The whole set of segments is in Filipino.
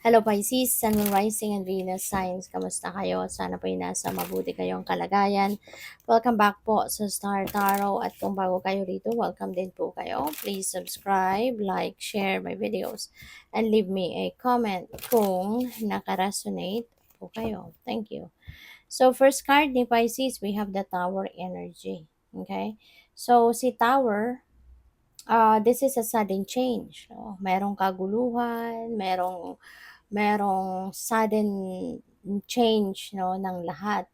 Hello Pisces, Sun, Moon, Rising, and Venus signs. Kamusta kayo? Sana po nasa mabuti kayong kalagayan. Welcome back po sa Star Tarot. At kung bago kayo rito, welcome din po kayo. Please subscribe, like, share my videos, and leave me a comment kung nakaresonate po kayo. Thank you. So, first card ni Pisces, we have the Tower energy. Okay? So, si Tower, this is a sudden change. No? Merong kaguluhan, merong sudden change, no, ng lahat.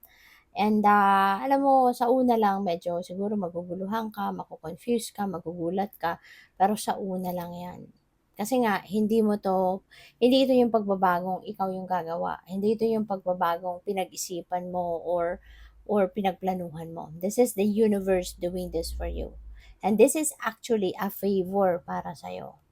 And alam mo, sa una lang medyo siguro maguguluhan ka, mako-confuse ka, magugulat ka, pero sa una lang 'yan. Kasi nga hindi ito yung pagbabagong ikaw yung gagawa. Hindi ito yung pagbabagong pinag-isipan mo or pinagplanuhan mo. This is the universe doing this for you. And this is actually a favor para sa'yo.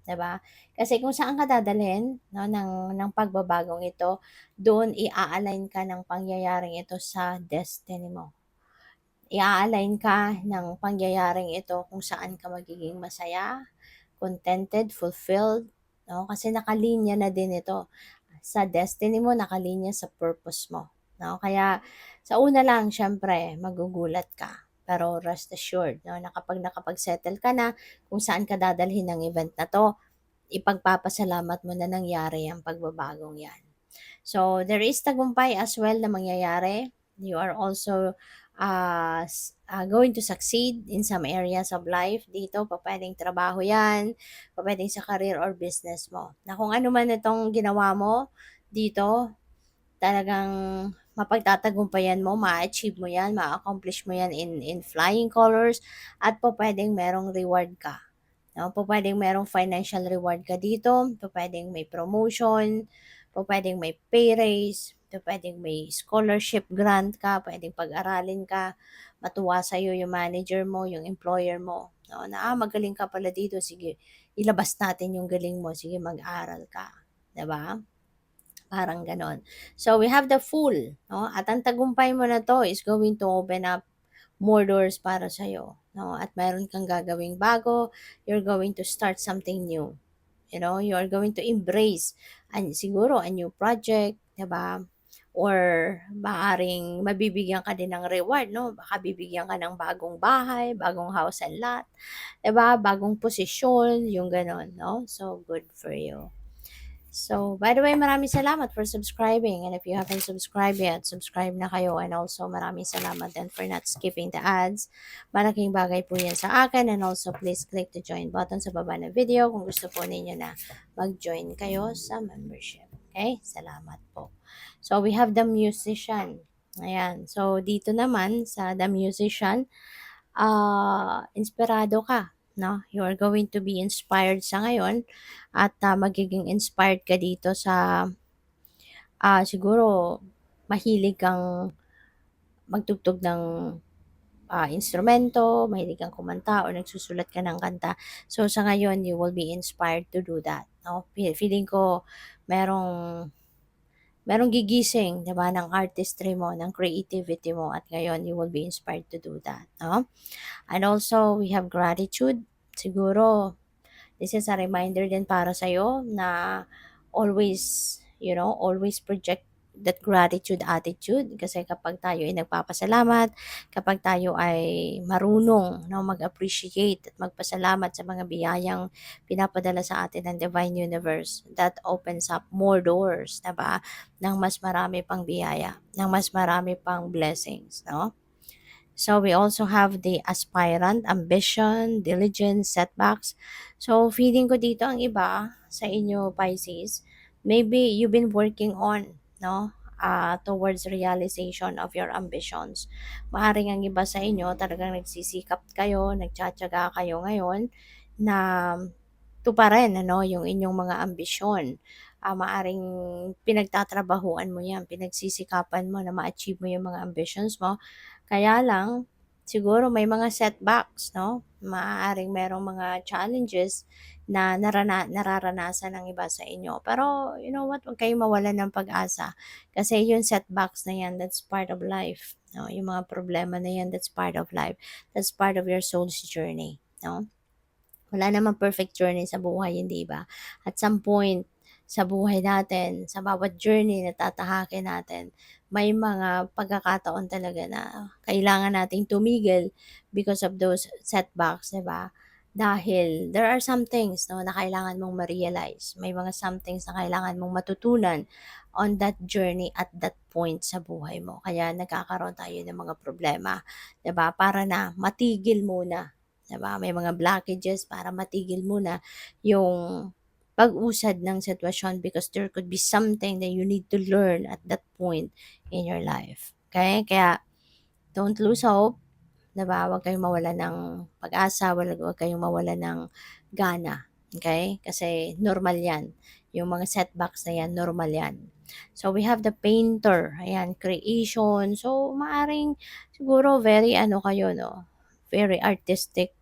'Di ba? Kasi kung saan ka dadalhin, no, ng pagbabagong ito, doon i-a-align ka ng pangyayaring ito sa destiny mo. I-a-align ka ng pangyayaring ito kung saan ka magiging masaya, contented, fulfilled, no? Kasi nakalinya na din ito sa destiny mo, nakalinya sa purpose mo, no? Kaya sa una lang, syempre, magugulat ka. Pero rest assured, no, na kapag nakapag-settle ka na kung saan ka dadalhin ng event na to, ipagpapasalamat mo na nangyari ang pagbabagong yan. So, there is tagumpay as well na mangyayari. You are also going to succeed in some areas of life. Dito, pwedeng trabaho yan, pwedeng sa career or business mo. Na kung ano man itong ginawa mo dito, talagang mapagtatagumpayan mo, ma-achieve mo yan, ma-accomplish mo yan in flying colors, at pwedeng merong reward ka. No, pupuwedeng merong financial reward ka dito, pupuwedeng may promotion, pupuwedeng may pay raise, pupuwedeng may scholarship grant ka, puwedeng pag-aralin ka, matuwa sa'yo yung manager mo, yung employer mo, no, na, magaling ka pala dito, sige, ilabas natin yung galing mo, sige, mag-aral ka, 'di ba? Parang gano'n. So, we have the Fool, no, at ang tagumpay mo na 'to is going to open up more doors para sa'yo, no? At mayroon kang gagawing bago, you're going to start something new. You know, you are going to embrace siguro a new project, 'di ba? Or maaring mabibigyan ka din ng reward, no? Baka bibigyan ka ng bagong bahay, bagong house and lot, 'di ba? Bagong posisyon, yung gano'n, no? So, good for you. So, by the way, maraming salamat for subscribing. And if you haven't subscribed yet, subscribe na kayo. And also, maraming salamat din for not skipping the ads. Malaking bagay po yan sa akin. And also, please click the join button sa baba ng video kung gusto po ninyo na mag-join kayo sa membership. Okay? Salamat po. So, we have the musician. Ayan. So, dito naman sa the musician, inspirado ka, no? You are going to be inspired sa ngayon at magiging inspired ka dito sa siguro mahilig kang magtugtog ng instrumento, mahilig kang kumanta or nagsusulat ka ng kanta. So sa ngayon, you will be inspired to do that, no? Feeling ko merong merong gigising, 'di ba, ng artistry mo, ng creativity mo at ngayon you will be inspired to do that, no? And also, we have gratitude. Siguro, this is a reminder din para sa'yo na always, always project that gratitude attitude. Kasi kapag tayo ay nagpapasalamat, kapag tayo ay marunong, no, mag-appreciate at magpasalamat sa mga biyayang pinapadala sa atin ng Divine Universe, that opens up more doors, diba? Ng mas marami pang biyaya, ng mas marami pang blessings, no? So we also have the aspirant, ambition, diligence, setbacks. So feeling ko dito ang iba sa inyo Pisces, maybe you've been working on, no, towards realization of your ambitions. Maaring ang iba sa inyo talagang nagsisikap kayo, nagtsatsaga kayo ngayon na tuparin, ano, yung inyong mga ambisyon. Maaring pinagtatrabahuan mo yan, pinagsisikapan mo na ma-achieve mo yung mga ambitions mo. Kaya lang, siguro may mga setbacks, no? Maaaring merong mga challenges na nararanasan ng iba sa inyo. Pero, you know what, huwag kayong mawalan ng pag-asa. Kasi yung setbacks na yan, that's part of life. No? Yung mga problema na yan, that's part of life. That's part of your soul's journey. No? Wala namang perfect journey sa buhay, hindi ba? At some point, sa buhay natin, sa bawat journey na tatahakin natin, may mga pagkakataon talaga na kailangan nating tumigil because of those setbacks, 'di ba? Dahil there are some things, 'no, na kailangan mong ma-realize. May mga some things na kailangan mong matutunan on that journey at that point sa buhay mo. Kaya nagkakaroon tayo ng mga problema, 'di ba? Para na matigil muna, 'di ba? May mga blockages para matigil muna yung pag-usad ng sitwasyon because there could be something that you need to learn at that point in your life. Okay? Kaya don't lose hope, 'di ba? Huwag kayong mawalan ng pag-asa, huwag kayong mawalan ng gana. Okay? Kasi normal 'yan. Yung mga setbacks na 'yan, normal 'yan. So we have the painter, ayan, creation. So maaring siguro very ano kayo, no? Very artistic.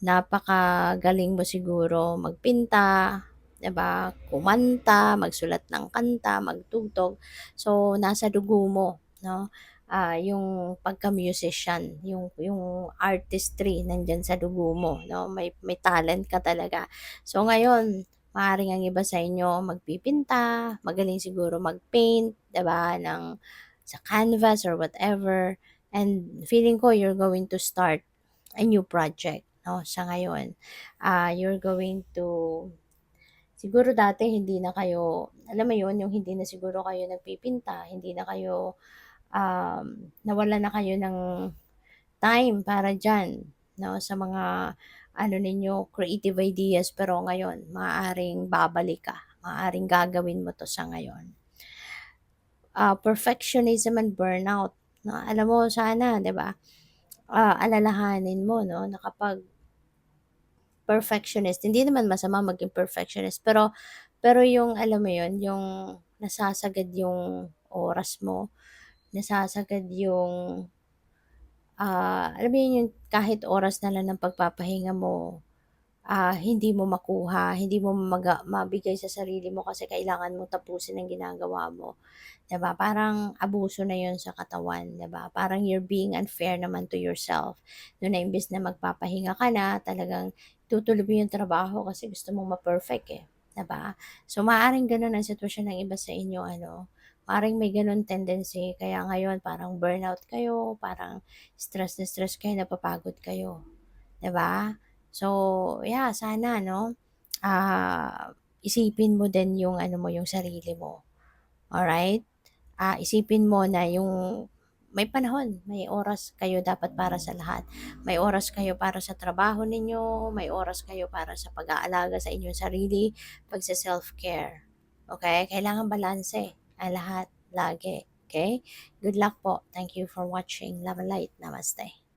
Napakagaling mo siguro magpinta, 'di ba, kumanta, magsulat ng kanta, magtugtog. So, nasa dugo mo, 'no, yung pagka-musician, yung artistry nandiyan sa dugo mo, 'no, may talent ka talaga. So, ngayon maaaring ang iba sa inyo magpipinta, magaling siguro mag-paint, 'di ba, sa canvas or whatever, and feeling ko you're going to start a new project, 'no, sa ngayon. You're going to siguro dati hindi na kayo alam mo 'yun, yung hindi na siguro kayo nagpipinta, hindi na kayo, nawalan na kayo ng time para diyan, 'no, sa mga ano ninyo, creative ideas. Pero ngayon maaaring babalik ka, maaaring gagawin mo 'to sa ngayon. Perfectionism and burnout, 'no, alam mo sana, 'di ba, alalahanin mo, 'no, na kapag perfectionist, hindi naman masama maging perfectionist, pero yung alam mo yun, yung nasasagad yung oras mo, nasasagad yung, alam mo yun, yung kahit oras na lang ng pagpapahinga mo, hindi mo makuha, hindi mo mabigay sa sarili mo kasi kailangan mong tapusin ang ginagawa mo. 'Di ba, parang abuso na 'yun sa katawan, 'di ba? Parang you're being unfair naman to yourself. Do'n na imbes na magpapahinga ka na, talagang tutuloy mo 'yung trabaho kasi gusto mong ma-perfect, eh, 'di ba? So, maaaring gano'n ang sitwasyon ng iba sa inyo ano, maaaring may gano'n tendency kaya ngayon parang burnout kayo, parang stress na stress kayo, napapagod kayo, 'di ba? So, yeah, sana 'no, isipin mo din 'yung ano mo, 'yung sarili mo, alright? Isipin mo na yung may panahon, may oras kayo dapat para sa lahat. May oras kayo para sa trabaho ninyo, may oras kayo para sa pag-aalaga sa inyong sarili, pagse-self-care. Okay? Kailangan balanse ang lahat, lagi. Okay? Good luck po. Thank you for watching. Love and light. Namaste.